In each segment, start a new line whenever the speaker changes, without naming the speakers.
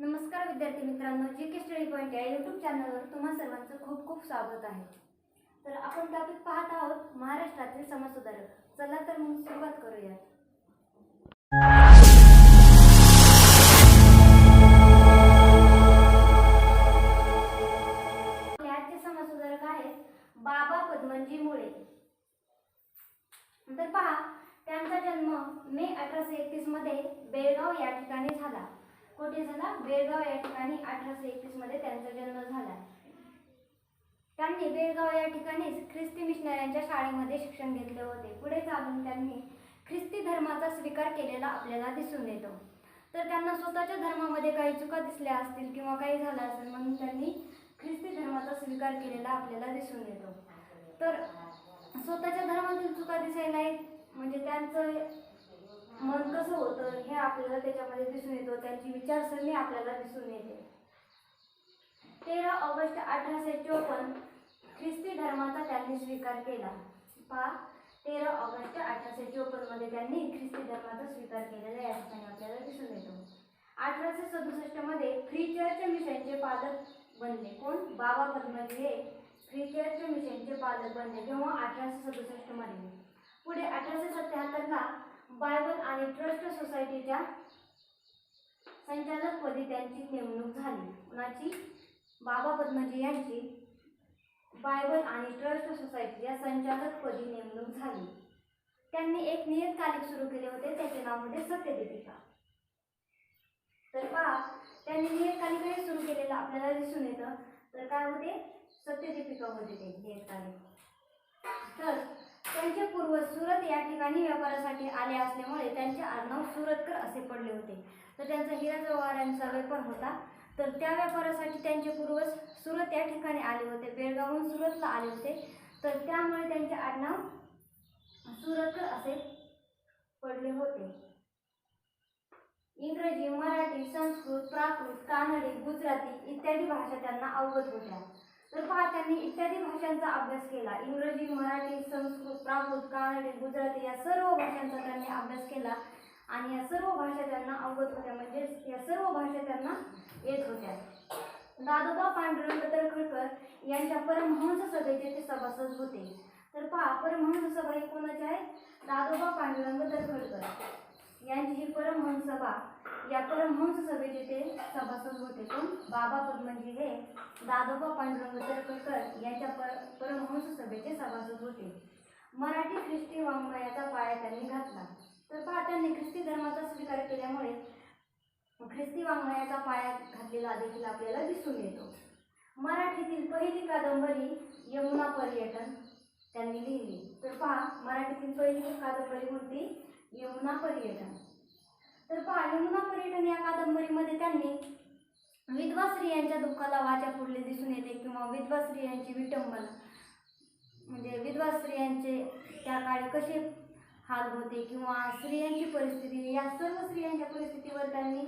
नमस्कार विद्यार्थी मित्रांनो, जीके स्टडी पॉइंट या यूट्यूब चॅनलवर तुम्हा सर्वांचं खूप खूप स्वागत आहे. तर आपण टॉपिक पाहत आहोत महाराष्ट्रातील समाजसुधारक. चला तर मग सुरुवात करूया. याचे समाजसुधारक आहेत बाबा पद्मनजी मुळे. तर पहा, त्यांचा जन्म मे 1831 मध्ये बेळगाव या ठिकाणी झाला. कुठे झाला? बेळगाव या ठिकाणी 1831 मध्ये त्यांचा जन्म झाला. त्यांनी बेळगाव या ठिकाणी ख्रिस्ती मिशनऱ्यांच्या शाळेमध्ये शिक्षण घेतले होते. पुढे चालून त्यांनी ख्रिस्ती धर्माचा स्वीकार केलेला आपल्याला दिसून येतो. तर त्यांना स्वतःच्या धर्मामध्ये काही चुका दिसल्या असतील किंवा काही झालं असेल म्हणून त्यांनी ख्रिस्ती धर्माचा स्वीकार केलेला आपल्याला दिसून येतो. तर स्वतःच्या धर्मातील चुका दिसायला म्हणजे त्यांचं मन कसं होतं हे आपल्याला त्याच्यामध्ये दिसून येतो. त्यांची विचारसरणी आपल्याला दिसून येते. 13 ऑगस्ट 1854 ख्रिस्ती धर्माचा त्यांनी स्वीकार केला. पहा, 13 ऑगस्ट 1854 मध्ये त्यांनी ख्रिस्ती धर्माचा स्वीकार केलेला या ठिकाणी आपल्याला दिसून येतो. 1867 मध्ये फ्री चर्च मिशनचे पालक बनले. कोण? बाबा पद्मनजी हे फ्री चर्च मिशनचे पालक बनले जेव्हा 1867 मध्ये. पुढे 1877 ला बायबल आणि ट्रस्ट सोसायटीच्या संचालकपदी त्यांची नेमणूक झाली. कुणाची? बाबा पद्मनजी यांची बायबल आणि ट्रस्ट सोसायटीच्या संचालकपदी नेमणूक झाली. त्यांनी एक नियतकालिक सुरू केले होते, त्याचे नाव होते सत्यदीपिका. तर पहा, त्यांनी नियतकालिक सुरू केलेलं आपल्याला दिसून येतं. तर काय होते? सत्यदीपिका होते ते नियतकालिक. तर त्यांचे पूर्वज सुरत या ठिकाणी व्यापारासाठी आले असल्यामुळे त्यांचे आडनाव सुरतकर असे पडले होते. तर त्यांचा हिरा जवाहरांचा व्यापार होता. तर त्या व्यापारासाठी त्यांचे पूर्वज सुरत या ठिकाणी आले होते. बेळगावहून सुरतला आले होते. तर त्यामुळे त्यांचे आडनाव सुरतकर असे पडले होते. इंग्रजी, मराठी, संस्कृत, प्राकृत, कानडी, गुजराती इत्यादी भाषा त्यांना अवगत होत्या. तर पहा, त्यांनी इत्यादी भाषांचा अभ्यास केला. इंग्रजी, मराठी, संस्कृत, प्राकृत, कानडी, गुजराती या सर्व भाषांचा त्यांनी अभ्यास केला आणि या सर्व भाषा त्यांना अवगत होत्या, म्हणजे या सर्व भाषा त्यांना येत होत्या. दादोबा पांडुरंग तळखरकर यांच्या परमहंस सभेचे ते सभासद होते. तर पहा, परमहंस सभा ही कोणाची आहे? दादोबा पांडुरंग तळखरकर यांची ही परमहंस सभा, या परमहंस सभेचे ते सभासद होते. कोण? बाबा पद्मनजी हे दादोबा पांडुरंग तळखरकर यांच्या परमहंस सभेचे सभासद होते. मराठी ख्रिस्ती वाङ्मयाचा पाया त्यांनी घातला. तर पहा, त्यांनी ख्रिस्ती धर्माचा स्वीकार केल्यामुळे ख्रिस्ती वाङ्मयाचा पाया घातलेला देखील आपल्याला दिसून येतो. मराठीतील पहिली कादंबरी यमुना पर्यटन त्यांनी लिहिली. तर पहा, मराठीतील पहिली कादंबरी कोणती? यमुना पर्यटन. तर पहा, यमुना पर्यटन या कादंबरीमध्ये त्यांनी विधवा स्त्रियांच्या दुःखाला वाचा फोडले दिसून येते किंवा विधवा स्त्रियांची विटंबना, म्हणजे विधवा स्त्रियांचे त्या काळी कसे हाल होते किंवा स्त्रियांची परिस्थिती, या सर्व स्त्रियांच्या परिस्थितीवर त्यांनी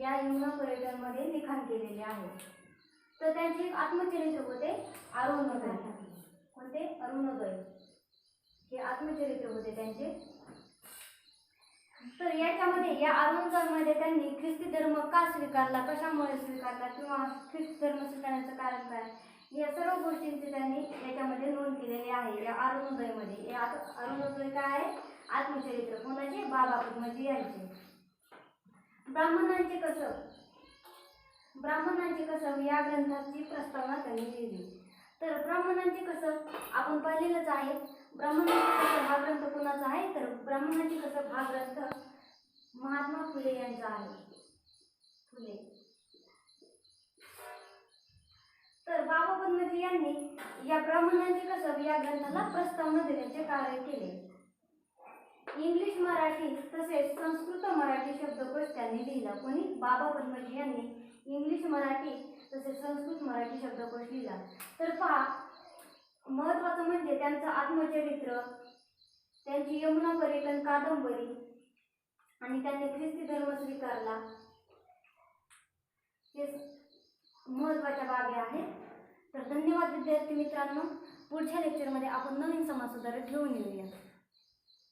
या यमुना पर्यटनमध्ये लिखाण केलेले आहे. तर त्यांचे एक आत्मचरित्र होते अरुणोदय. कोणते? अरुणोदय हे आत्मचरित्र होते त्यांचे. तर याच्यामध्ये या अरुणोदयमध्ये त्यांनी ख्रिस्ती धर्म का स्वीकारला, कशामुळे स्वीकारला किंवा ख्रिस्ती धर्म स्वीकारण्याचं कारण काय, या सर्व गोष्टींची त्यांनी याच्यामध्ये नोंद केलेली आहे या अरुणोदयमध्ये. या अरुणोदय काय आहे? आत्मचरित्र. कोणाचे? बाबा पद्मनजी यांचे. ब्राह्मणांचे कसब या ग्रंथाची प्रस्तावना त्यांनी लिहिली. तर ब्राह्मणांचे कसब आपण पाहिलेलंच आहे. ब्राह्मणांचे कसब हा ग्रंथ कोणाचा आहे? तर ब्राह्मणांचे कसब हा ग्रंथ महात्मा फुले यांचा आहे. फुले. तर बाबा पद्मनजी यांनी या ब्राह्मणांचे कसब या ग्रंथाला प्रस्तावना देण्याचे कार्य केले. इंग्लिश, मराठी तसेच संस्कृत मराठी शब्दकोश त्यांनी लिहिला. कोणी? बाबा पद्मनजी यांनी इंग्लिश, मराठी तसेच संस्कृत मराठी शब्दकोश लिहिला. तर पहा, महत्त्वाचं म्हणजे त्यांचं आत्मचरित्र, त्यांची यमुना पर्यटन कादंबरी आणि त्यांनी ख्रिस्ती धर्म स्वीकारला, हे महत्त्वाच्या बाबी आहेत. तर धन्यवाद विद्यार्थी मित्रांनो. पुढच्या लेक्चरमध्ये आपण नवीन समाजसुधारक घेऊन येऊया.